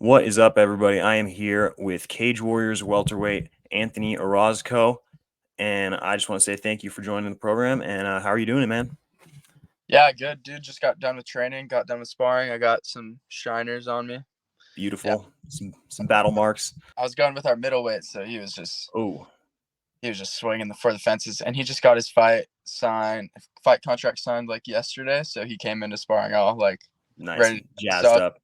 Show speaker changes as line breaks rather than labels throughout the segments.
What is up, everybody? I am here with Cage Warriors welterweight Anthony Orozco, and I just want to say thank you for joining the program. And how are you doing, man?
Yeah, good, dude. Just got done with training, got done with sparring. I got some shiners on me. Yeah,
Beautiful. Some battle marks.
I was going with our middleweight, so
Oh,
he was just swinging for the fences, and he just got his fight contract signed like yesterday. So he came into sparring all like
nice,
ready.
jazzed
So
up.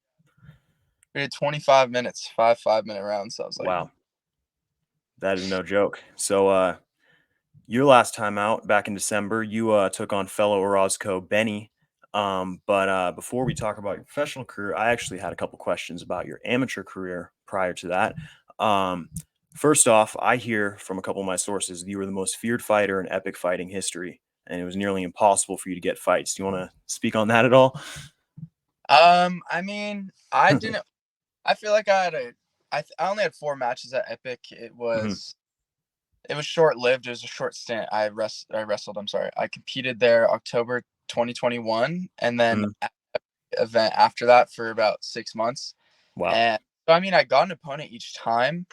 we did 25 minutes, 5 5-minute rounds. So I was like,
Wow, that is no joke. So, your last time out back in December, you took on fellow Orozco Benny. But before we talk about your professional career, I actually had a couple questions about your amateur career prior to that. Um, First off, I hear from a couple of my sources that you were the most feared fighter in epic fighting history, and it was nearly impossible for you to get fights. Do you want to speak on that at all?
I mean, I didn't. I feel like I had I only had 4 matches at Epic.
Mhm.
It was short lived. It was a short stint. I wrestled. I'm sorry. I competed there October 2021, and then
Mhm.
event after that for about 6 months.
Wow.
And so, I mean, I got an opponent each time.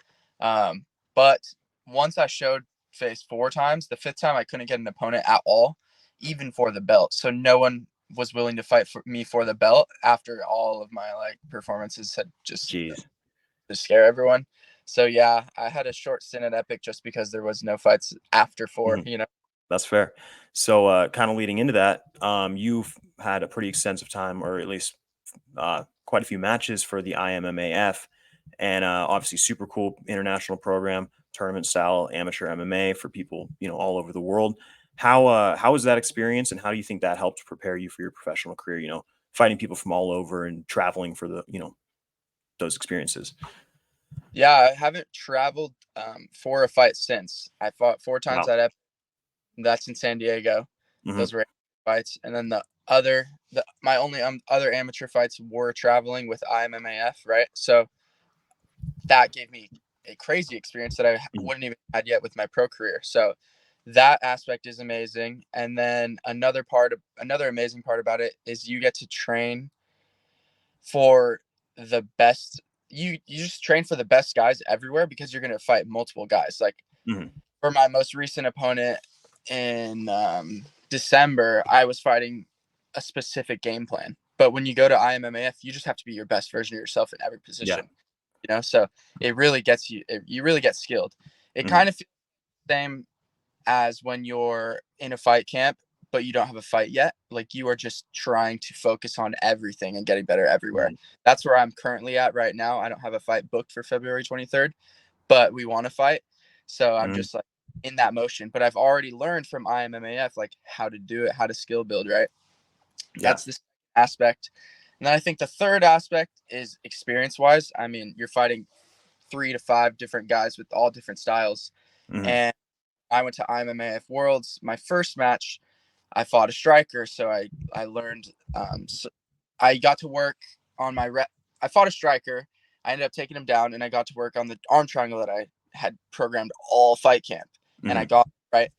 But once I showed face 4 times, the fifth time I couldn't get an opponent at all, even for the belt. So no one was willing to fight for me for the belt after all of my like performances had just
Jeez.
to scare everyone. So yeah, I had a short stint at Epic just because there was no fights after 4,
Mhm. That's fair. So, kind of leading into that, you've had a pretty extensive time, or at least quite a few matches for the IMMAF, and obviously super cool international program, tournament style amateur MMA for people all over the world. How was that experience, and how do you think that helped prepare you for your professional career? Fighting people from all over and traveling for the those experiences.
Yeah, I haven't traveled for a fight since. I fought 4 times
Wow.
at Epic. That's in San Diego.
Hmm.
Those were fights, and then my only other amateur fights were traveling with IMMAF, right? So that gave me a crazy experience that I wouldn't even had yet with my pro career. So that aspect is amazing. And then another amazing part about it is you get to train for the best. You just train for the best guys everywhere because you're gonna fight multiple guys. Like
Hmm.
for my most recent opponent in December, I was fighting a specific game plan. But when you go to IMMAF, you just have to be your best version of yourself in every
Yeah.
position. So it really gets you. You really get skilled. It
Hmm.
kind of feels the same as when you're in a fight camp, but you don't have a fight yet. Like you are just trying to focus on everything and getting better everywhere.
Right.
That's where I'm currently at right now. I don't have a fight booked for February 23rd, but we want to fight. So I'm
Hmm.
just like in that motion. But I've already learned from IMMAF like how to do it, how to skill build, right?
Yeah.
That's this aspect. And then I think the third aspect is experience wise. I mean, you're fighting 3 to 5 different guys with all different styles.
Hmm.
And I went to IMMAF Worlds. My first match, I fought a striker. So I learned, so I got to work on I fought a striker. I ended up taking him down, and I got to work on the arm triangle that I had programmed all fight camp. And I
Hmm.
got right.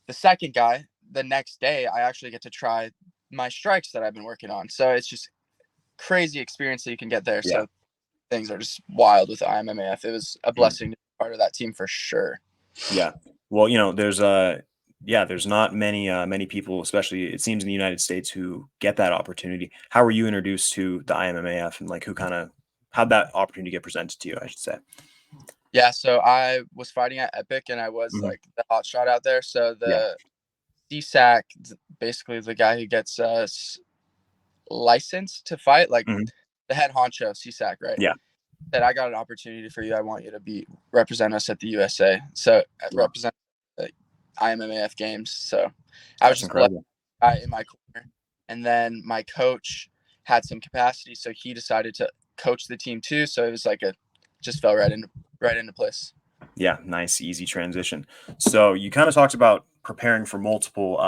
The second guy, the next day, I actually get to try my strikes that I've been working on. So it's just crazy experience that you can get there.
Yeah.
So things are just wild with IMMAF. It was a
Mhm.
blessing to be part of that team for sure.
Yeah. Well, there's not many people, especially it seems in the United States, who get that opportunity. How were you introduced to the IMMAF, and like how'd that opportunity get presented to you, I should say?
Yeah, so I was fighting at Epic, and I was
Hmm.
like the hot shot out there. So
Yeah.
the CSAC, basically the guy who gets licensed to fight, like
Hmm.
the head honcho CSAC, right?
Yeah.
Said I got an opportunity for you. I want you to represent us at the USA. So
Yeah.
represent the IMMAF games. So I was
That's
just blessed
incredible.
in my corner. And then my coach had some capacity, so he decided to coach the team too. So it was like just fell right into place.
Yeah. Nice, easy transition. So you kind of talked about preparing for multiple,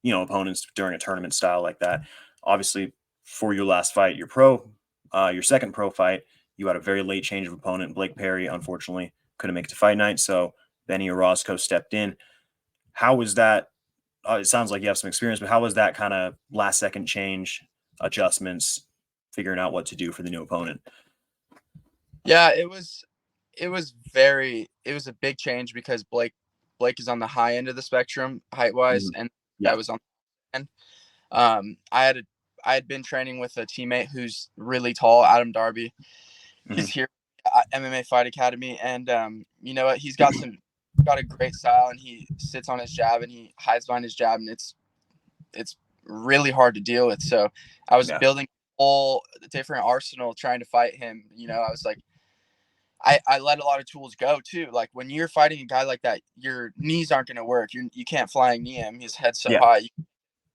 opponents during a tournament style like that. Obviously, for your last fight, your second pro fight, you had a very late change of opponent. Blake Perry, unfortunately, couldn't make it to fight night, so Benny Orozco stepped in. How was that? It sounds like you have some experience, but how was that kind of last second change, adjustments, figuring out what to do for the new opponent?
Yeah, it was a big change because Blake is on the high end of the spectrum height wise, and I
Yeah.
was on the end. I had been training with a teammate who's really tall, Adam Darby. He's here at MMA Fight Academy, and you know what? He's got a great style, and he sits on his jab and he hides behind his jab, and it's really hard to deal with. So I was building a whole different arsenal trying to fight him. You know, I was like, I let a lot of tools go too. Like when you're fighting a guy like that, your knees aren't going to work. You can't flying knee him. His head's so high. You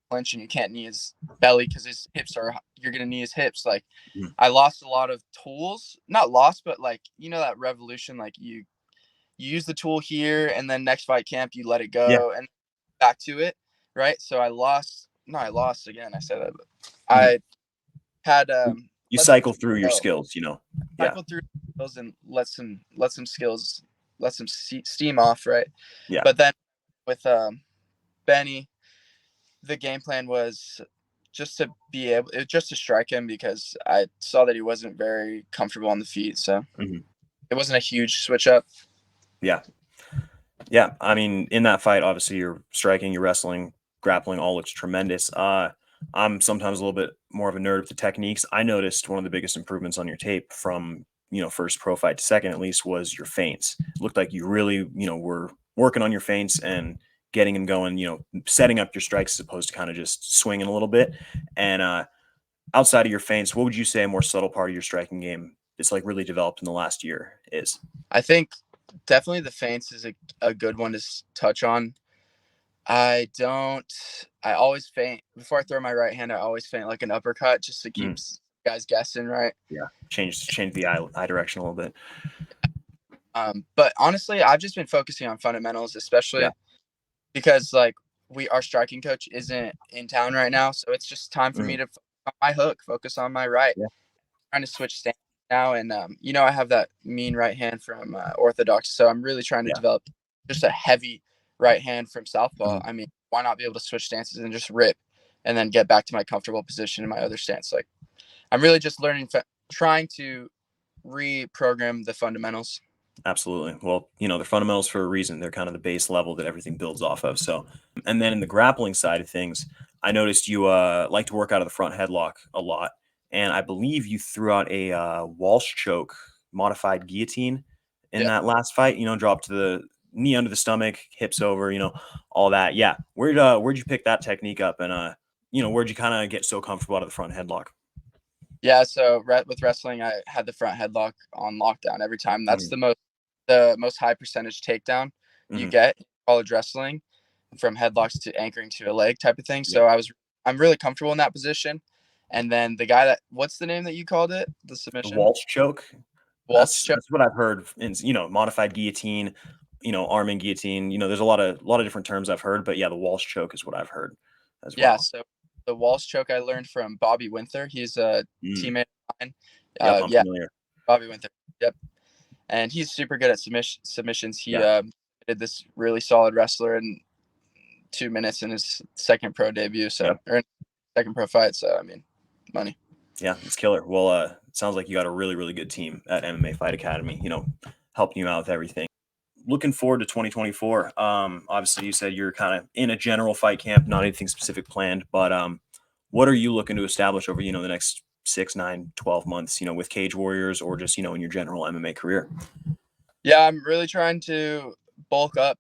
clinch and you can't knee his belly because his hips are. You're going to knee his hips. Like I lost a lot of tools. Not lost, but like you know that revolution. Like you use the tool here, and then next fight camp you let it go and back to it. Right. So I lost. No, I lost again. I said that. But I had
you cycle through your skills. You know.
Cycle through and let some skills, let some steam off, right?
Yeah.
But then with Benny, the game plan was just to strike him because I saw that he wasn't very comfortable on the feet, so it wasn't a huge switch up.
Yeah. I mean, in that fight, obviously you're striking, you're wrestling, grappling, all looks tremendous. I'm sometimes a little bit more of a nerd with the techniques. I noticed one of the biggest improvements on your tape from first pro fight to second, at least, was your feints. It looked like you really, were working on your feints and getting them going, setting up your strikes as opposed to kind of just swinging a little bit. And outside of your feints, what would you say a more subtle part of your striking game that's like really developed in the last year is?
I think definitely the feints is a good one to touch on. I always feint before I throw my right hand. I always feint like an uppercut just to keep guys guessing, right?
Yeah, change the eye direction a little bit.
But honestly, I've just been focusing on fundamentals, especially because like our striking coach isn't in town right now, so it's just time for me to focus on my hook, focus on my right. Trying to switch stance now, and I have that mean right hand from Orthodox, so I'm really trying to develop just a heavy right hand from Southpaw. I mean, why not be able to switch stances and just rip, and then get back to my comfortable position in my other stance? Like, I'm really just trying to reprogram the fundamentals.
Absolutely. Well, they're fundamentals for a reason. They're kind of the base level that everything builds off of. So, and then in the grappling side of things, I noticed you like to work out of the front headlock a lot. And I believe you threw out a Walsh choke modified guillotine in that last fight, drop to the knee under the stomach, hips over, all that. Yeah. Where'd you pick that technique up? And, where'd you kind of get so comfortable out of the front headlock?
Yeah. So with wrestling, I had the front headlock on lockdown every time. That's the most high percentage takedown you get in college wrestling, from headlocks to anchoring to a leg type of thing. So I'm really comfortable in that position. And then the guy what's the name that you called it? The submission?
The Walsh choke.
Walsh choke.
That's what I've heard in, modified guillotine, arming guillotine. There's a lot of different terms I've heard, but yeah, the Walsh choke is what I've heard as well.
Yeah. So the Walsh choke I learned from Bobby Winther. He's a teammate of mine.
I'm familiar.
Bobby Winther. Yep. And he's super good at submissions. He did this really solid wrestler in 2 minutes in his second pro debut. So or second pro fight. So I mean, money.
Yeah, it's killer. Well, it sounds like you got a really, really good team at MMA Fight Academy, helping you out with everything. Looking forward to 2024. Obviously you said you're kind of in a general fight camp, not anything specific planned, but what are you looking to establish over, the next 6, 9, 12 months, with Cage Warriors or just, in your general MMA career?
Yeah, I'm really trying to bulk up,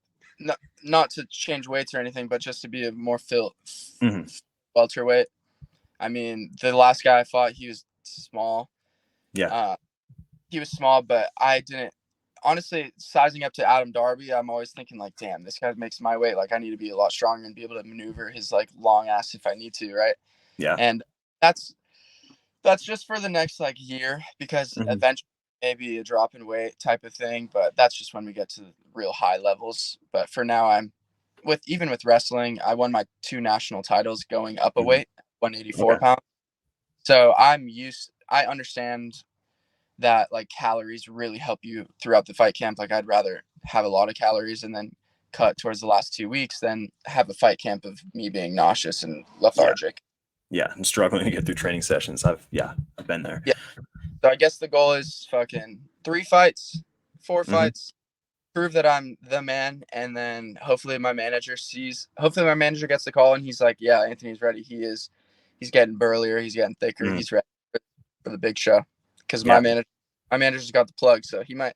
not to change weights or anything, but just to be a more welterweight. I mean, the last guy I fought, he was small.
Yeah.
He was small, but I didn't. Honestly, sizing up to Adam Darby, I'm always thinking like, damn, this guy makes my weight. Like, I need to be a lot stronger and be able to maneuver his like long ass if I need to, right?
Yeah.
And that's just for the next like year, because eventually maybe a drop in weight type of thing, but that's just when we get to real high levels. But for now, I'm even with wrestling, I won my 2 national titles going up a weight, 184 pounds. So I understand that like calories really help you throughout the fight camp. Like I'd rather have a lot of calories and then cut towards the last 2 weeks than have a fight camp of me being nauseous and lethargic.
Yeah, and struggling to get through training sessions. I've been there.
Yeah. So I guess the goal is fucking 3 fights, 4
Mm-hmm.
fights, prove that I'm the man, and then hopefully my manager gets the call and he's like, yeah, Anthony's ready. He's getting burlier, he's getting thicker,
Mm-hmm.
he's ready for the big show. Because
Yeah.
my manager's got the plug, so he might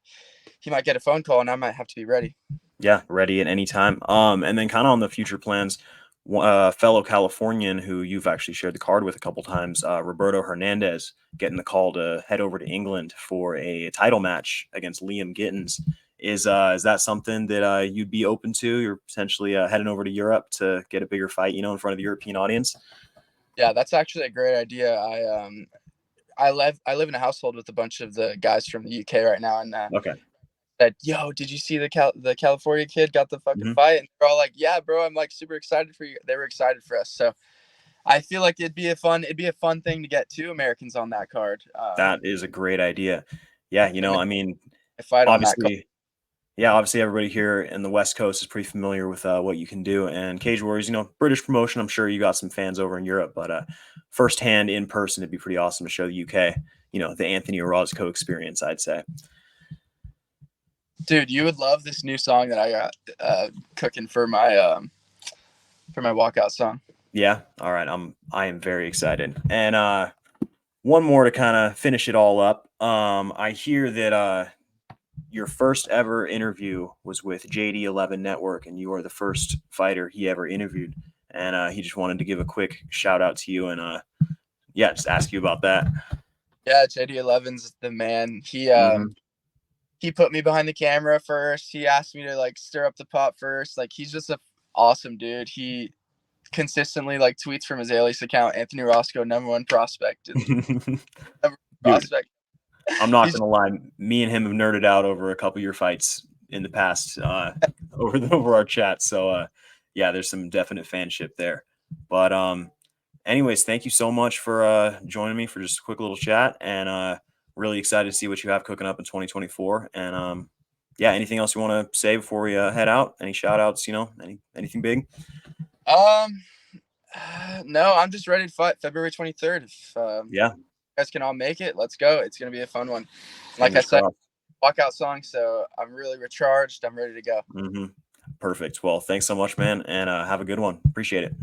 get a phone call and I might have to be ready.
Yeah, ready at any time. And then kind of on the future plans, fellow Californian who you've actually shared the card with a couple times, Roberto Hernandez, getting the call to head over to England for a title match against Liam Gittins. Is that something that you'd be open to? You're potentially heading over to Europe to get a bigger fight, in front of the European audience.
Yeah, that's actually a great idea. I live in a household with a bunch of the guys from the UK right now, and
Okay.
said, yo, did you see the California kid got the fucking
Mm-hmm.
fight? And they're all like, yeah, bro, I'm like super excited for you. They were excited for us. So I feel like it'd be a fun thing to get 2 Americans on that card.
That is a great idea. Yeah, I mean,
a fight on that card.
obviously everybody here in the West Coast is pretty familiar with what you can do. And Cage Warriors, British promotion, I'm sure you got some fans over in Europe, but firsthand in person, it'd be pretty awesome to show the UK, the Anthony Orozco experience, I'd say.
Dude, you would love this new song that I got cooking for my walkout song.
Yeah. All right. I am very excited. And one more to kind of finish it all up. I hear that your first ever interview was with JD11 Network, and you are the first fighter he ever interviewed. And he just wanted to give a quick shout out to you and just ask you about that.
Yeah, JD11's the man. He put me behind the camera first. He asked me to like stir up the pot first. Like he's just an awesome dude. He consistently like tweets from his alias account, Anthony Roscoe, #1 prospect. Prospect.
I'm not gonna lie, me and him have nerded out over a couple of your fights in the past over our chat. So yeah, there's some definite fanship there. But anyways, thank you so much for joining me for just a quick little chat, and really excited to see what you have cooking up in 2024. And yeah, anything else you want to say before we head out? Any shout outs, anything big?
No, I'm just ready to fight February 23rd. If
Yeah,
you guys can all make it, let's go. It's gonna be a fun one. Like
fingers
I said,
crossed.
walkout song, so I'm really recharged. I'm ready to go.
Perfect. Well, thanks so much, man, and have a good one. Appreciate it.